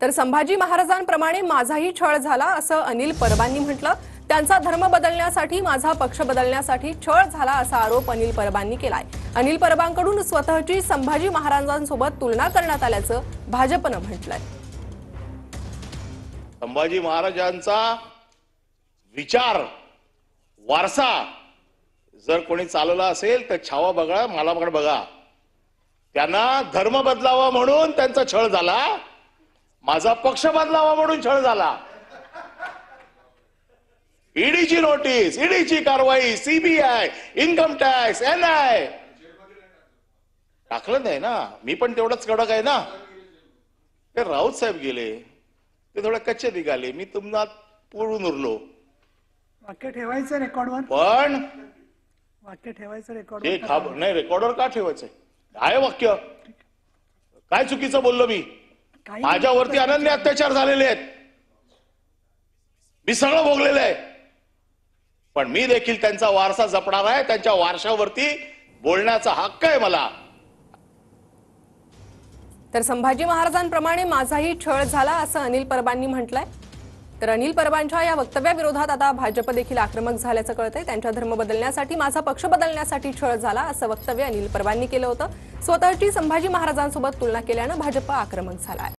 तर संभाजी महाराजांप्रमाणे माझाही छळ झाला असं अनिल परबांनी म्हटलं। त्यांचा धर्म बदलण्यासाठी माझा पक्ष बदलण्यासाठी छळ झाला असा आरोप अनिल परबांनी केलाय। अनिल परबांकडून स्वतःची संभाजी महाराजांसोबत तुलना करण्यात आल्याचं भाजपनं म्हटलंय। संभाजी महाराजांचा विचार वारसा जर कोणी चालवला असेल तर छावा बघा, मला बघा, त्यांना धर्म बदलावा म्हणून त्यांचा छळ झाला, माझा पक्ष बदलावा म्हणून छळ झाला। ईडीची नोटीस, ईडीची कारवाई, सीबीआय, इन्कम टॅक्स, एनआय टाकलं नाही ना। मी पण तेवढंच कडक आहे ना। ते राऊत साहेब गेले, ते थोडे कच्चे निघाले, मी तुम्हाला पुरून उरलो। वाक्य ठेवायचं रेकॉर्डवर, पण वाक्य ठेवायचं हे रेकॉर्डवर नाही, रेकॉर्डवर का ठेवायचंय? आहे वाक्य, काय चुकीचं बोललो मी? माझ्यावरती अनन्य अत्याचार झालेले आहेत, मी सगळं भोगलेलं आहे, पण मी देखील त्यांचा वारसा जपणार आहे। त्यांच्या वारशावरती बोलण्याचा हक्क आहे मला। तर संभाजी महाराजांप्रमाणे माझाही छळ झाला असं अनिल परबांनी म्हटलंय। तर अनिल परबांच्या या वक्तव्याविरोधात आता भाजप देखील आक्रमक झाल्याचं कळतंय। त्यांच्या धर्म बदलण्यासाठी माझा पक्ष बदलण्यासाठी छळ झाला असं वक्तव्य अनिल परबांनी केलं होतं। स्वतःची संभाजी महाराजांसोबत तुलना केल्यानं भाजप आक्रमक झाला आहे।